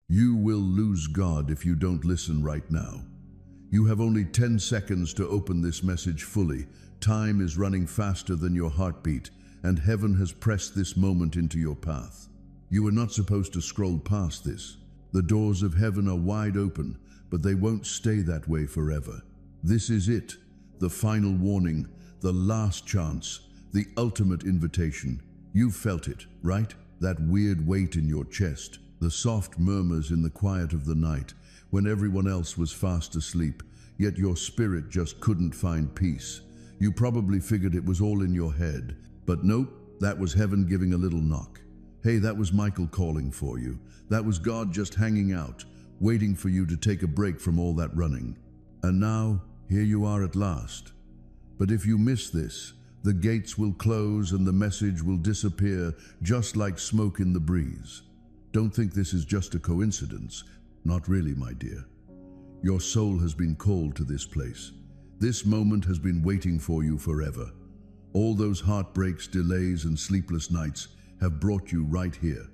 You will lose God if you don't listen right now. You have only 10 seconds to open this message fully. Time is running faster than your heartbeat, and heaven has pressed this moment into your path. You are not supposed to scroll past this. The doors of heaven are wide open, but they won't stay that way forever. This is it, the final warning, the last chance, the ultimate invitation. You felt it, right? That weird weight in your chest, the soft murmurs in the quiet of the night, when everyone else was fast asleep, yet your spirit just couldn't find peace. You probably figured it was all in your head, but nope, that was heaven giving a little knock. Hey, that was Michael calling for you. That was God just hanging out, waiting for you to take a break from all that running. And now, here you are at last. But if you miss this, the gates will close and the message will disappear just like smoke in the breeze. Don't think this is just a coincidence. Not really, my dear. Your soul has been called to this place. This moment has been waiting for you forever. All those heartbreaks, delays, and sleepless nights have brought you right here.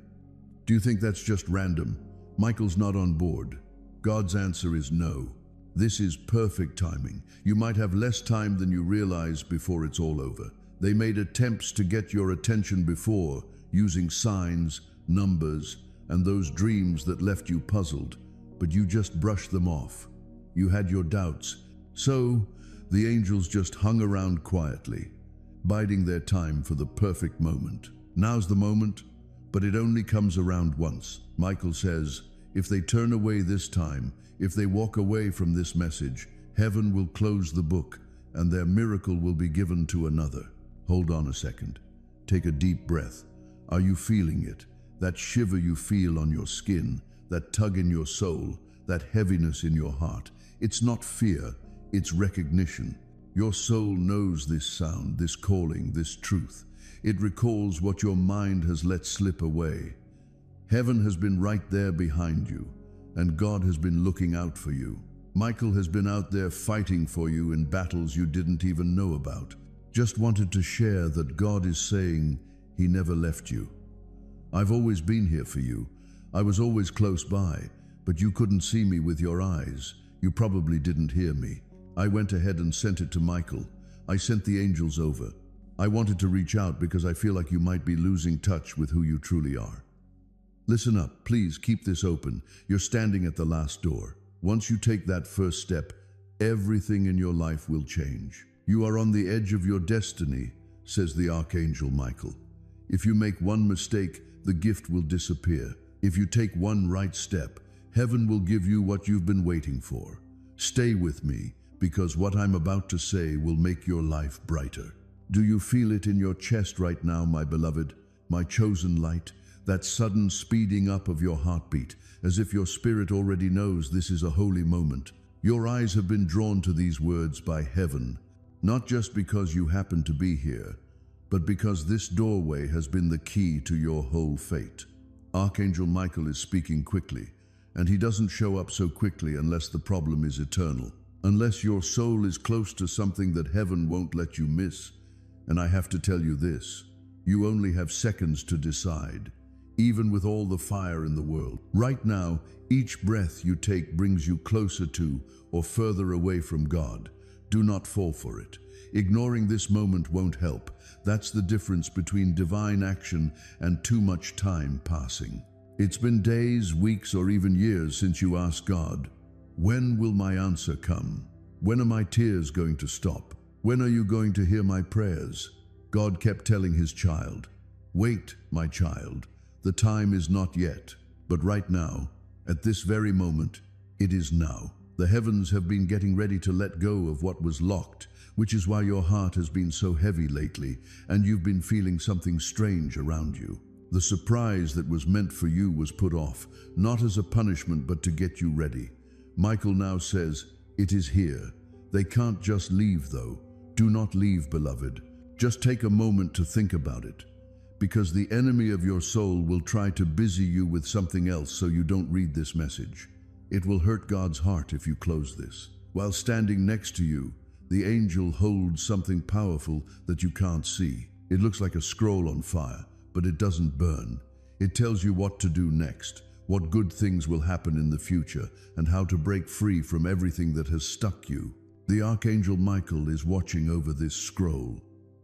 Do you think that's just random? Michael's not on board. God's answer is no. This is perfect timing. You might have less time than you realize before it's all over. They made attempts to get your attention before, using signs, numbers, and those dreams that left you puzzled, but you just brushed them off. You had your doubts. So, the angels just hung around quietly, biding their time for the perfect moment. Now's the moment, but it only comes around once. Michael says, if they turn away this time, if they walk away from this message, heaven will close the book and their miracle will be given to another. Hold on a second. Take a deep breath. Are you feeling it? That shiver you feel on your skin, that tug in your soul, that heaviness in your heart. It's not fear, it's recognition. Your soul knows this sound, this calling, this truth. It recalls what your mind has let slip away. Heaven has been right there behind you, and God has been looking out for you. Michael has been out there fighting for you in battles you didn't even know about. Just wanted to share that God is saying He never left you. I've always been here for you. I was always close by, but you couldn't see me with your eyes. You probably didn't hear me. I went ahead and sent it to Michael. I sent the angels over. I wanted to reach out because I feel like you might be losing touch with who you truly are. Listen up, please keep this open. You're standing at the last door. Once you take that first step, everything in your life will change. You are on the edge of your destiny, says the Archangel Michael. If you make one mistake, the gift will disappear. If you take one right step, heaven will give you what you've been waiting for. Stay with me, because what I'm about to say will make your life brighter. Do you feel it in your chest right now, my beloved, my chosen light? That sudden speeding up of your heartbeat, as if your spirit already knows this is a holy moment. Your eyes have been drawn to these words by heaven, not just because you happen to be here, but because this doorway has been the key to your whole fate. Archangel Michael is speaking quickly, and he doesn't show up so quickly unless the problem is eternal, unless your soul is close to something that heaven won't let you miss. And I have to tell you this, you only have seconds to decide, even with all the fire in the world. Right now, each breath you take brings you closer to or further away from God. Do not fall for it. Ignoring this moment won't help. That's the difference between divine action and too much time passing. It's been days, weeks, or even years since you asked God, when will my answer come? When are my tears going to stop? When are you going to hear my prayers? God kept telling his child, wait, my child, the time is not yet, but right now, at this very moment, it is now. The heavens have been getting ready to let go of what was locked, which is why your heart has been so heavy lately, and you've been feeling something strange around you. The surprise that was meant for you was put off, not as a punishment, but to get you ready. Michael now says, it is here. They can't just leave, though. Do not leave, beloved. Just take a moment to think about it, because the enemy of your soul will try to busy you with something else so you don't read this message. It will hurt God's heart if you close this. While standing next to you, the angel holds something powerful that you can't see. It looks like a scroll on fire, but it doesn't burn. It tells you what to do next, what good things will happen in the future, and how to break free from everything that has stuck you. The Archangel Michael is watching over this scroll,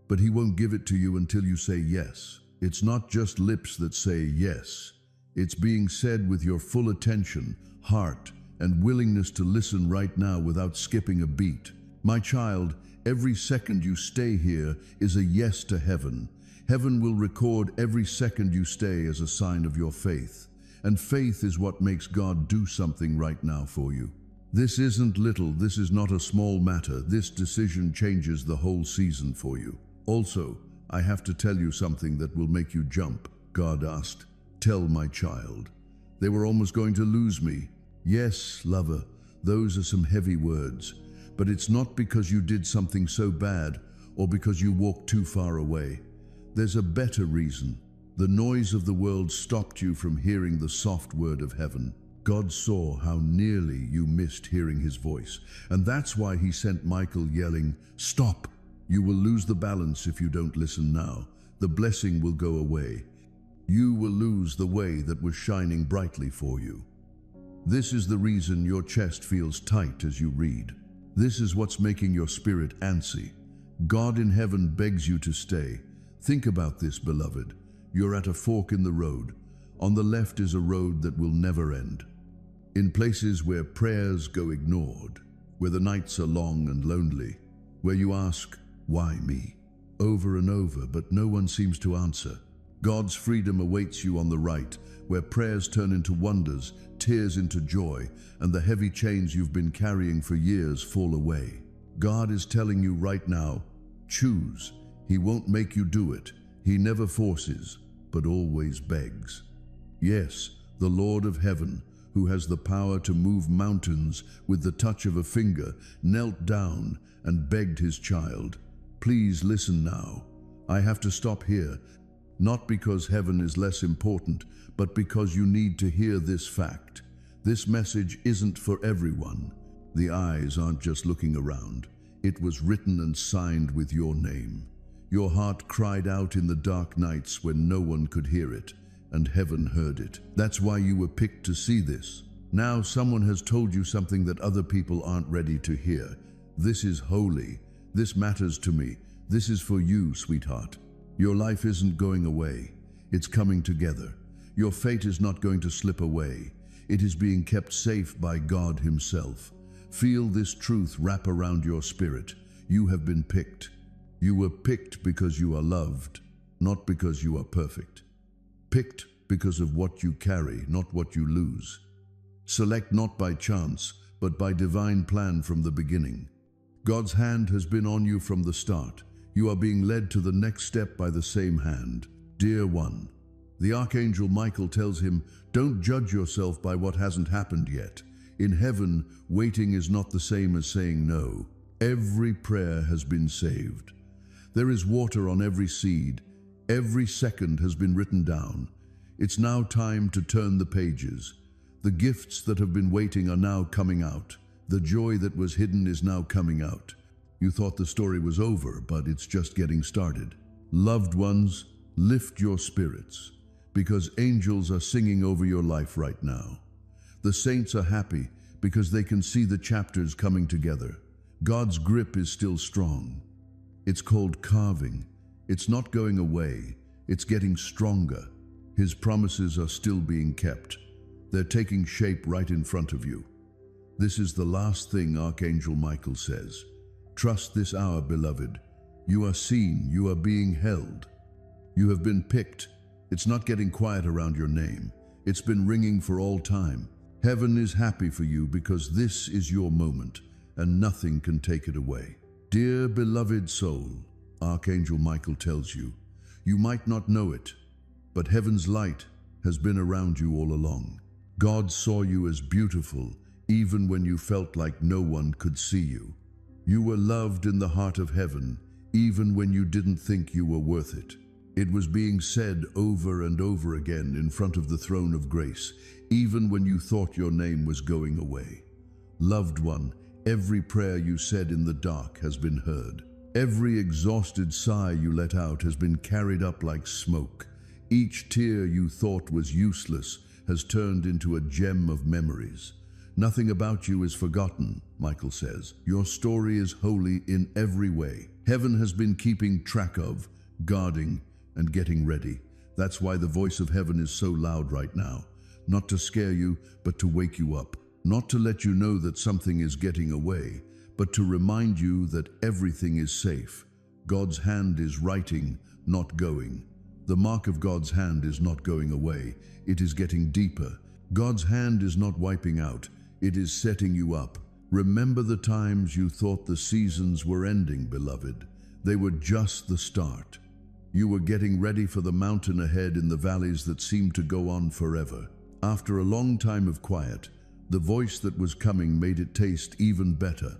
but he won't give it to you until you say yes. It's not just lips that say yes. It's being said with your full attention, heart, and willingness to listen right now without skipping a beat. My child, every second you stay here is a yes to heaven. Heaven will record every second you stay as a sign of your faith. And faith is what makes God do something right now for you. This isn't little, this is not a small matter. This decision changes the whole season for you. Also, I have to tell you something that will make you jump. God asked, "Tell my child." They were almost going to lose me. Yes, lover, those are some heavy words. But it's not because you did something so bad or because you walked too far away. There's a better reason. The noise of the world stopped you from hearing the soft word of heaven. God saw how nearly you missed hearing his voice, and that's why he sent Michael yelling, "Stop! You will lose the balance if you don't listen now. The blessing will go away. You will lose the way that was shining brightly for you." This is the reason your chest feels tight as you read. This is what's making your spirit antsy. God in heaven begs you to stay. Think about this, beloved. You're at a fork in the road. On the left is a road that will never end. In places where prayers go ignored, where the nights are long and lonely, where you ask, "Why me?" over and over, but no one seems to answer. God's freedom awaits you on the right, where prayers turn into wonders, tears into joy, and the heavy chains you've been carrying for years fall away. God is telling you right now, choose. He won't make you do it. He never forces, but always begs. Yes, the Lord of heaven, who has the power to move mountains with the touch of a finger, knelt down and begged his child, "Please listen now. I have to stop here, not because heaven is less important, but because you need to hear this fact. This message isn't for everyone. The eyes aren't just looking around. It was written and signed with your name. Your heart cried out in the dark nights when no one could hear it, and heaven heard it. That's why you were picked to see this. Now someone has told you something that other people aren't ready to hear. This is holy. This matters to me. This is for you, sweetheart. Your life isn't going away. It's coming together. Your fate is not going to slip away. It is being kept safe by God himself. Feel this truth wrap around your spirit. You have been picked. You were picked because you are loved, not because you are perfect. Picked because of what you carry, not what you lose. Select not by chance, but by divine plan from the beginning. God's hand has been on you from the start. You are being led to the next step by the same hand. Dear one, the Archangel Michael tells him, don't judge yourself by what hasn't happened yet. In heaven, waiting is not the same as saying no. Every prayer has been saved. There is water on every seed. Every second has been written down. It's now time to turn the pages. The gifts that have been waiting are now coming out. The joy that was hidden is now coming out. You thought the story was over, but it's just getting started. Loved ones, lift your spirits, because angels are singing over your life right now. The saints are happy because they can see the chapters coming together. God's grip is still strong. It's called carving. It's not going away. It's getting stronger. His promises are still being kept. They're taking shape right in front of you. This is the last thing Archangel Michael says. Trust this hour, beloved. You are seen. You are being held. You have been picked. It's not getting quiet around your name. It's been ringing for all time. Heaven is happy for you because this is your moment, and nothing can take it away. Dear beloved soul, Archangel Michael tells you, you might not know it, but heaven's light has been around you all along. God saw you as beautiful, even when you felt like no one could see you. You were loved in the heart of heaven, even when you didn't think you were worth it. It was being said over and over again in front of the throne of grace, even when you thought your name was going away. Loved one, every prayer you said in the dark has been heard. Every exhausted sigh you let out has been carried up like smoke. Each tear you thought was useless has turned into a gem of memories. Nothing about you is forgotten, Michael says. Your story is holy in every way. Heaven has been keeping track of, guarding, and getting ready. That's why the voice of heaven is so loud right now. Not to scare you, but to wake you up. Not to let you know that something is getting away, but to remind you that everything is safe. God's hand is writing, not going. The mark of God's hand is not going away. It is getting deeper. God's hand is not wiping out. It is setting you up. Remember the times you thought the seasons were ending, beloved. They were just the start. You were getting ready for the mountain ahead in the valleys that seemed to go on forever. After a long time of quiet, the voice that was coming made it taste even better.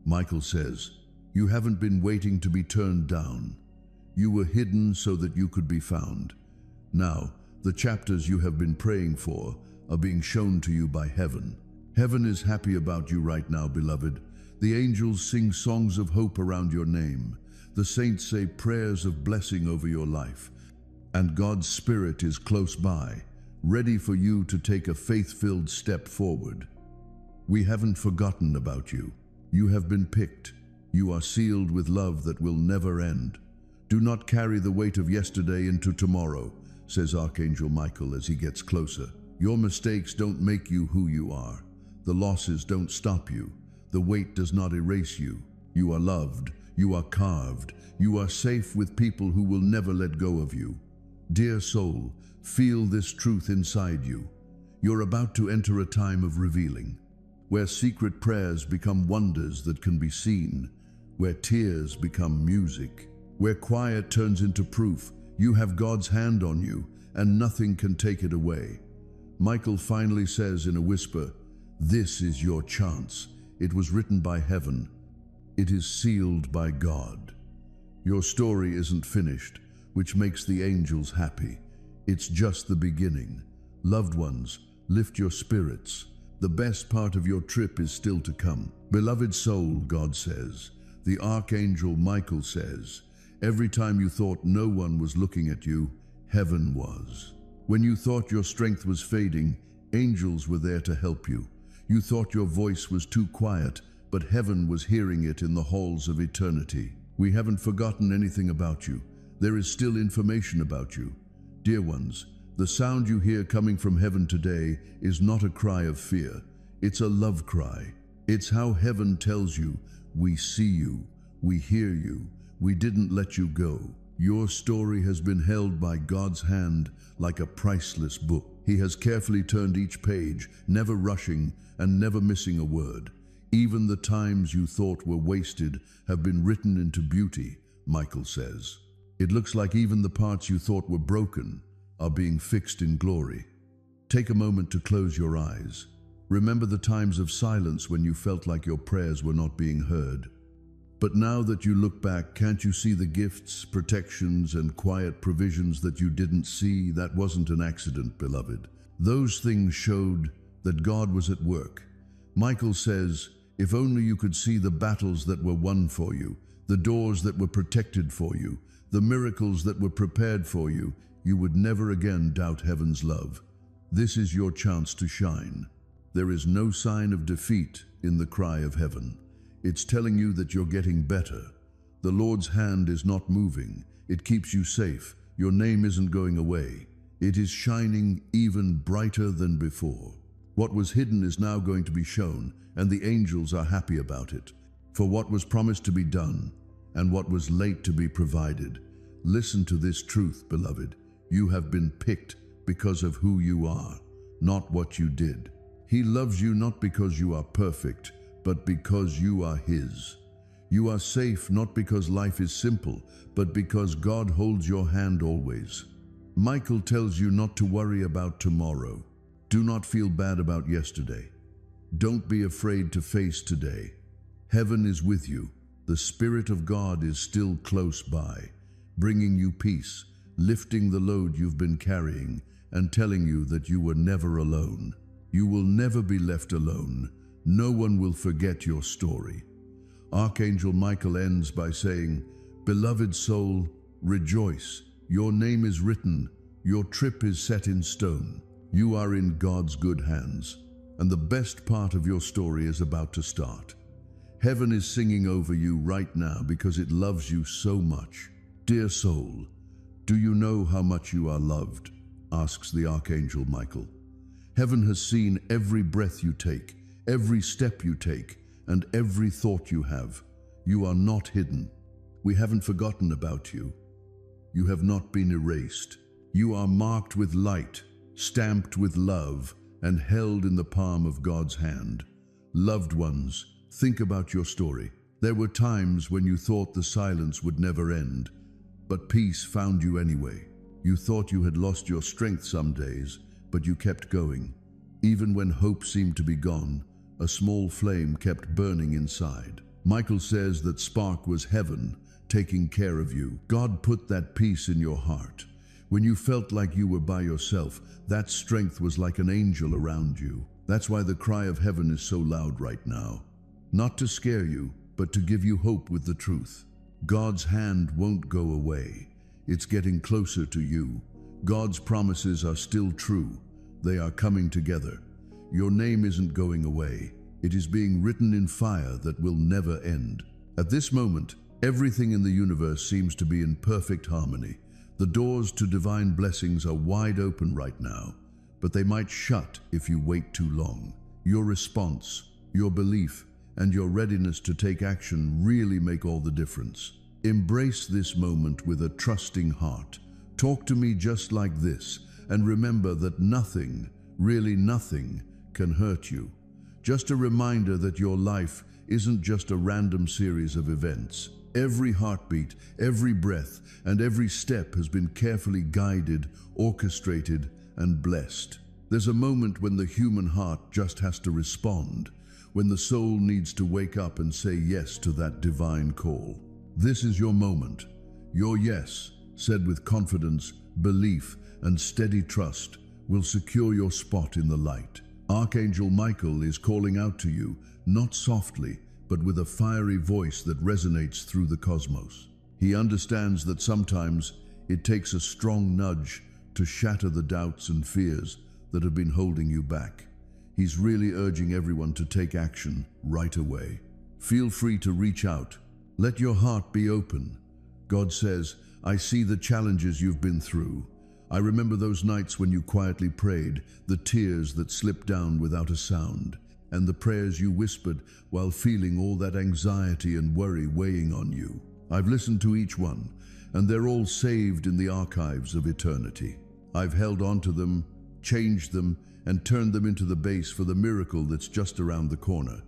Michael says, "You haven't been waiting to be turned down. You were hidden so that you could be found. Now, the chapters you have been praying for are being shown to you by heaven. Heaven is happy about you right now, beloved. The angels sing songs of hope around your name. The saints say prayers of blessing over your life. And God's Spirit is close by, ready for you to take a faith-filled step forward. We haven't forgotten about you. You have been picked. You are sealed with love that will never end. Do not carry the weight of yesterday into tomorrow," says Archangel Michael as he gets closer. "Your mistakes don't make you who you are. The losses don't stop you. The weight does not erase you. You are loved. You are carved. You are safe with people who will never let go of you. Dear soul, feel this truth inside you. You're about to enter a time of revealing, where secret prayers become wonders that can be seen, where tears become music, where quiet turns into proof. You have God's hand on you, and nothing can take it away." Michael finally says in a whisper, "This is your chance. It was written by heaven. It is sealed by God. Your story isn't finished, which makes the angels happy. It's just the beginning. Loved ones, lift your spirits. The best part of your trip is still to come. Beloved soul," God says. The Archangel Michael says, "Every time you thought no one was looking at you, heaven was. When you thought your strength was fading, angels were there to help you. You thought your voice was too quiet, but heaven was hearing it in the halls of eternity. We haven't forgotten anything about you. There is still information about you. Dear ones, the sound you hear coming from heaven today is not a cry of fear. It's a love cry. It's how heaven tells you, we see you, we hear you, we didn't let you go. Your story has been held by God's hand like a priceless book. He has carefully turned each page, never rushing and never missing a word. Even the times you thought were wasted have been written into beauty," Michael says. "It looks like even the parts you thought were broken are being fixed in glory." Take a moment to close your eyes. Remember the times of silence when you felt like your prayers were not being heard. But now that you look back, can't you see the gifts, protections, and quiet provisions that you didn't see? That wasn't an accident, beloved. Those things showed that God was at work. Michael says, if only you could see the battles that were won for you, the doors that were protected for you, the miracles that were prepared for you, you would never again doubt heaven's love. This is your chance to shine. There is no sign of defeat in the cry of heaven. It's telling you that you're getting better. The Lord's hand is not moving. It keeps you safe. Your name isn't going away. It is shining even brighter than before. What was hidden is now going to be shown, and the angels are happy about it. For what was promised to be done, and what was late to be provided. Listen to this truth, beloved. You have been picked because of who you are, not what you did. He loves you not because you are perfect, but because you are His. You are safe not because life is simple, but because God holds your hand always. Michael tells you not to worry about tomorrow. Do not feel bad about yesterday. Don't be afraid to face today. Heaven is with you. The Spirit of God is still close by, bringing you peace, lifting the load you've been carrying, and telling you that you were never alone. You will never be left alone. No one will forget your story. Archangel Michael ends by saying, "Beloved soul, rejoice. Your name is written. Your trip is set in stone. You are in God's good hands, and the best part of your story is about to start. Heaven is singing over you right now because it loves you so much. Dear soul, do you know how much you are loved? Asks the Archangel Michael. Heaven has seen every breath you take, every step you take, and every thought you have. You are not hidden. We haven't forgotten about you. You have not been erased. You are marked with light, stamped with love, and held in the palm of God's hand. Loved ones, think about your story. There were times when you thought the silence would never end, but peace found you anyway. You thought you had lost your strength some days, but you kept going. Even when hope seemed to be gone, a small flame kept burning inside. Michael says that spark was heaven taking care of you. God put that peace in your heart. When you felt like you were by yourself, that strength was like an angel around you. That's why the cry of heaven is so loud right now. Not to scare you, but to give you hope with the truth. God's hand won't go away. It's getting closer to you. God's promises are still true. They are coming together. Your name isn't going away. It is being written in fire that will never end. At this moment, everything in the universe seems to be in perfect harmony. The doors to divine blessings are wide open right now, but they might shut if you wait too long. Your response, your belief, and your readiness to take action really make all the difference. Embrace this moment with a trusting heart. Talk to me just like this, and remember that nothing, really nothing, can hurt you. Just a reminder that your life isn't just a random series of events. Every heartbeat, every breath, and every step has been carefully guided, orchestrated, and blessed. There's a moment when the human heart just has to respond, when the soul needs to wake up and say yes to that divine call. This is your moment. Your yes, said with confidence, belief, and steady trust, will secure your spot in the light. Archangel Michael is calling out to you, not softly, but with a fiery voice that resonates through the cosmos. He understands that sometimes it takes a strong nudge to shatter the doubts and fears that have been holding you back. He's really urging everyone to take action right away. Feel free to reach out. Let your heart be open. God says, I see the challenges you've been through. I remember those nights when you quietly prayed, the tears that slipped down without a sound, and the prayers you whispered while feeling all that anxiety and worry weighing on you. I've listened to each one, and they're all saved in the archives of eternity. I've held on to them, changed them, and turned them into the base for the miracle that's just around the corner.